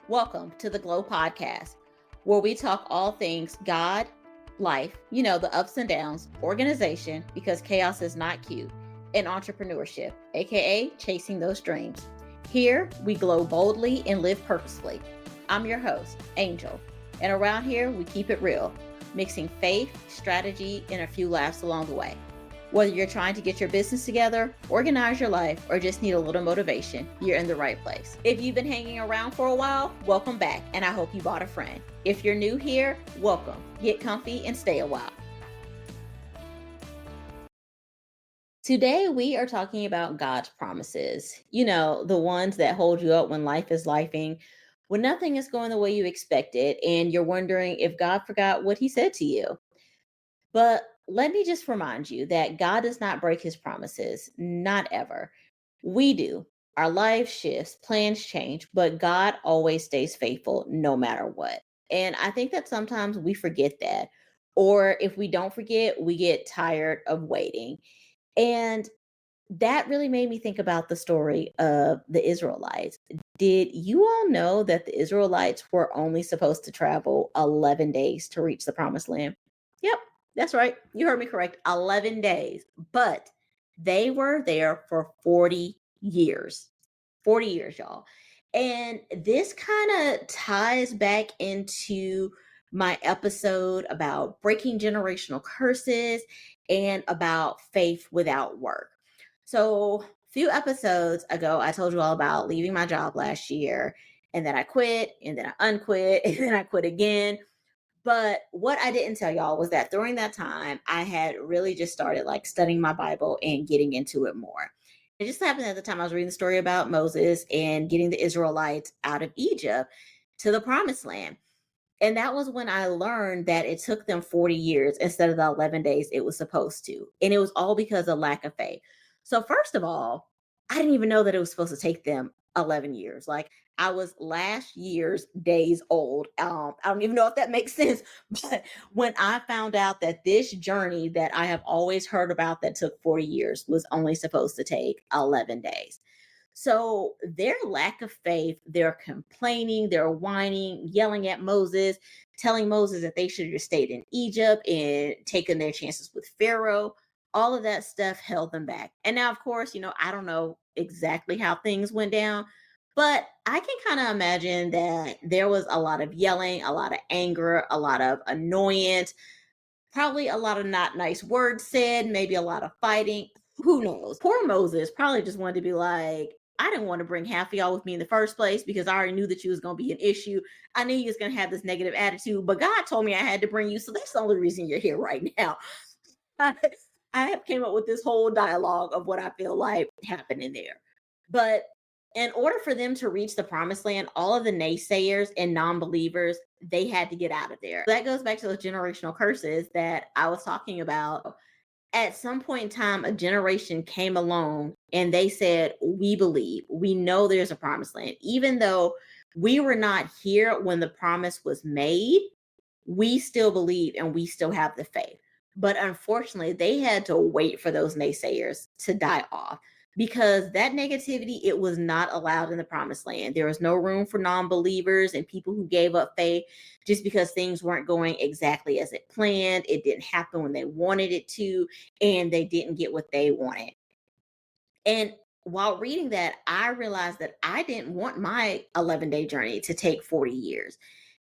Welcome to the G.L.O.E podcast, where we talk all things God, life, the ups and downs, organization, because chaos is not cute, and entrepreneurship, aka chasing those dreams. Here, we glow boldly and live purposefully. I'm your host, Angel, and around here, we keep it real, mixing faith, strategy, and a few laughs along the way. Whether you're trying to get your business together, organize your life, or just need a little motivation, you're in the right place. If you've been hanging around for a while, welcome back, and I hope you bought a friend. If you're new here, welcome. Get comfy and stay a while. Today, we are talking about God's promises. The ones that hold you up when life is lifing, when nothing is going the way you expected, and you're wondering if God forgot what he said to you. But let me just remind you that God does not break his promises, not ever. We do. Our life shifts, plans change, but God always stays faithful no matter what. And I think that sometimes we forget that. Or if we don't forget, we get tired of waiting. And that really made me think about the story of the Israelites. Did you all know that the Israelites were only supposed to travel 11 days to reach the promised land? Yep, that's right. You heard me correct. 11 days. But they were there for 40 years. 40 years, y'all. And this kind of ties back into my episode about breaking generational curses and about faith without work. So, a few episodes ago, I told you all about leaving my job last year, and then I quit, and then I unquit, and then I quit again. But what I didn't tell y'all was that during that time, I had really just started like studying my Bible and getting into it more. It just happened at the time I was reading the story about Moses and getting the Israelites out of Egypt to the promised land. And that was when I learned that it took them 40 years instead of the 11 days it was supposed to. And it was all because of lack of faith. So, first of all, I didn't even know that it was supposed to take them 11 years. Like, I was last year's days old. I don't even know if that makes sense. But when I found out that this journey that I have always heard about that took 40 years was only supposed to take 11 days. So their lack of faith, they're complaining, they're whining, yelling at Moses, telling Moses that they should have just stayed in Egypt and taken their chances with Pharaoh. All of that stuff held them back. And now, of course, I don't know exactly how things went down, but I can kind of imagine that there was a lot of yelling, a lot of anger, a lot of annoyance, probably a lot of not nice words said, maybe a lot of fighting. Who knows? Poor Moses probably just wanted to be like, I didn't want to bring half of y'all with me in the first place because I already knew that you was going to be an issue. I knew you was going to have this negative attitude, but God told me I had to bring you. So that's the only reason you're here right now. I, I have came up with this whole dialogue of what I feel like happened in there. But in order for them to reach the promised land, all of the naysayers and non-believers, they had to get out of there. That goes back to those generational curses that I was talking about. At some point in time, a generation came along and they said, we believe, we know there's a promised land. Even though we were not here when the promise was made, we still believe and we still have the faith. But unfortunately, they had to wait for those naysayers to die off because that negativity, it was not allowed in the promised land. There was no room for non-believers and people who gave up faith just because things weren't going exactly as it planned. It didn't happen when they wanted it to, and they didn't get what they wanted. And while reading that, I realized that I didn't want my 11-day journey to take 40 years.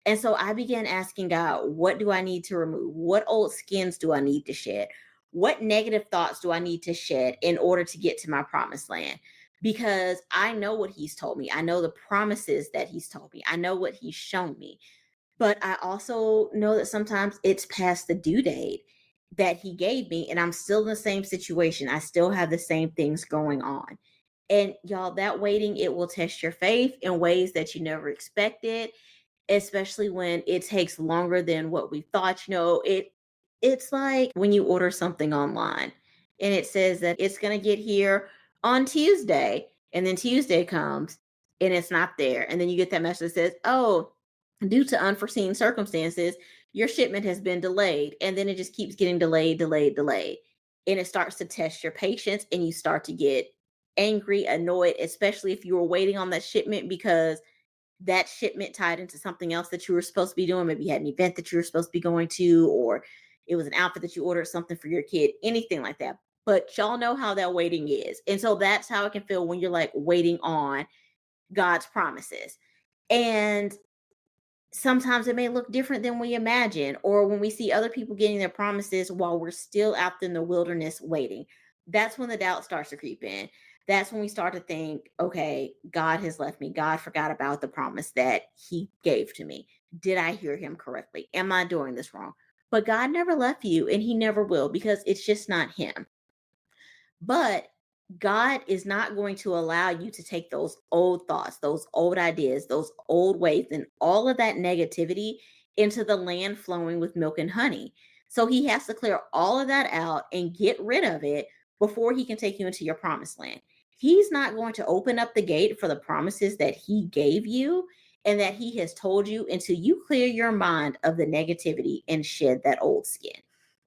And so I began asking God, what do I need to remove? What old skins do I need to shed? What negative thoughts do I need to shed in order to get to my promised land? Because I know what he's told me. I know the promises that he's told me. I know what he's shown me. But I also know that sometimes it's past the due date that he gave me, and I'm still in the same situation. I still have the same things going on. And y'all, that waiting, it will test your faith in ways that you never expected, especially when it takes longer than what we thought. It's like when you order something online and it says that it's going to get here on Tuesday, and then Tuesday comes and it's not there. And then you get that message that says, oh, due to unforeseen circumstances, your shipment has been delayed. And then it just keeps getting delayed, delayed, delayed. And it starts to test your patience and you start to get angry, annoyed, especially if you were waiting on that shipment because that shipment tied into something else that you were supposed to be doing. Maybe you had an event that you were supposed to be going to, or it was an outfit that you ordered, something for your kid, anything like that. But y'all know how that waiting is. And so that's how it can feel when you're like waiting on God's promises. And sometimes it may look different than we imagine, or when we see other people getting their promises while we're still out in the wilderness waiting. That's when the doubt starts to creep in. That's when we start to think, okay, God has left me. God forgot about the promise that he gave to me. Did I hear him correctly? Am I doing this wrong? But God never left you, and he never will, because it's just not him. But God is not going to allow you to take those old thoughts, those old ideas, those old ways, and all of that negativity into the land flowing with milk and honey. So he has to clear all of that out and get rid of it before he can take you into your promised land. He's not going to open up the gate for the promises that he gave you and that he has told you until you clear your mind of the negativity and shed that old skin.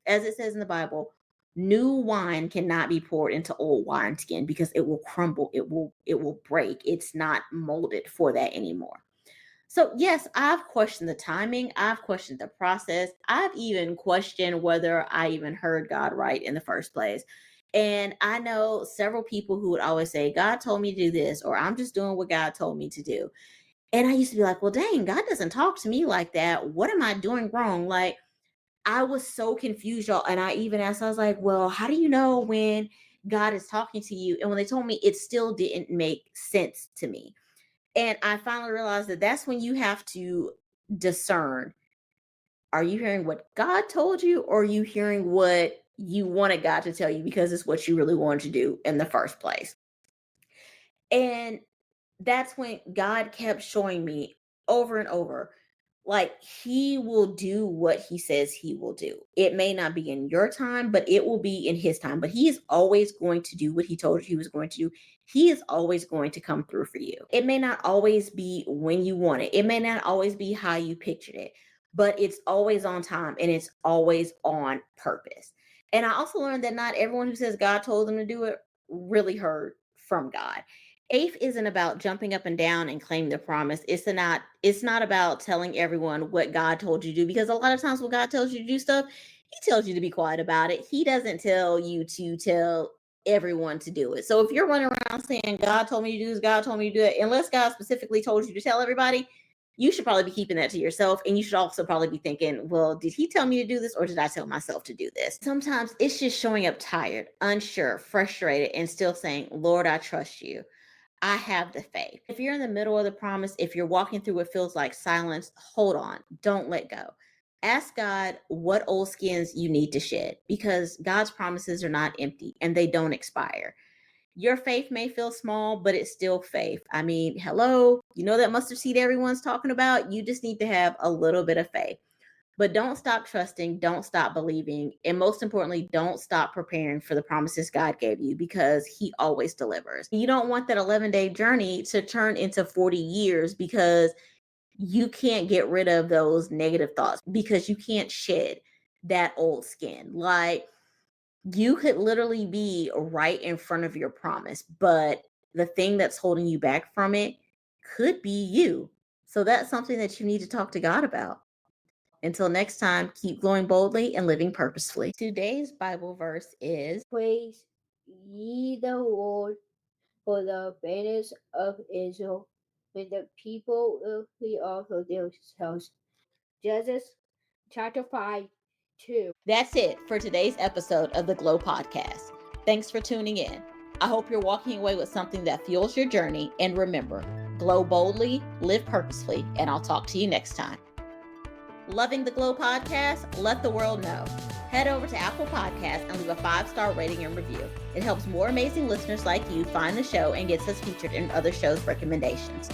As it says in the Bible, new wine cannot be poured into old wineskin because it will crumble, it will break. It's not molded for that anymore. So yes, I've questioned the timing, I've questioned the process, I've even questioned whether I even heard God right in the first place. And I know several people who would always say, God told me to do this, or I'm just doing what God told me to do. And I used to be like, well, dang, God doesn't talk to me like that. What am I doing wrong? Like, I was so confused, y'all. And I even asked, I was like, well, how do you know when God is talking to you? And when they told me, it still didn't make sense to me. And I finally realized that that's when you have to discern, are you hearing what God told you, or are you hearing what you wanted God to tell you because it's what you really wanted to do in the first place? And that's when God kept showing me over and over, like, he will do what he says he will do. It may not be in your time, but it will be in his time. But he is always going to do what he told you he was going to do. He is always going to come through for you. It may not always be when you want it, it may not always be how you pictured it, but it's always on time and it's always on purpose. And I also learned that not everyone who says God told them to do it really heard from God. Faith isn't about jumping up and down and claiming the promise. It's not about telling everyone what God told you to do, because a lot of times when God tells you to do stuff, he tells you to be quiet about it. He doesn't tell you to tell everyone to do it. So if you're running around saying God told me to do this, God told me to do it, unless God specifically told you to tell everybody, you should probably be keeping that to yourself. And you should also probably be thinking, well, did he tell me to do this, or did I tell myself to do this? Sometimes it's just showing up tired, unsure, frustrated, and still saying, Lord, I trust you. I have the faith. If you're in the middle of the promise, if you're walking through what feels like silence, hold on. Don't let go. Ask God what old skins you need to shed, because God's promises are not empty and they don't expire. Your faith may feel small, but it's still faith. I mean, hello, you know that mustard seed everyone's talking about? You just need to have a little bit of faith. But don't stop trusting, don't stop believing, and most importantly, don't stop preparing for the promises God gave you, because he always delivers. You don't want that 11-day journey to turn into 40 years because you can't get rid of those negative thoughts, because you can't shed that old skin. Like, you could literally be right in front of your promise, but the thing that's holding you back from it could be you. So that's something that you need to talk to God about. Until next time, keep glowing boldly and living purposefully. Today's Bible verse is Praise ye the Lord for the faithfulness of Israel, when the people will flee off of themselves. Genesis chapter 5, 2. That's it for today's episode of the G.L.O.E podcast. Thanks for tuning in. I hope you're walking away with something that fuels your journey. And remember, glow boldly, live purposefully, and I'll talk to you next time. Loving the G.L.O.E podcast? Let the world know. Head over to Apple Podcasts and leave a 5-star rating and review. It helps more amazing listeners like you find the show and gets us featured in other shows' recommendations.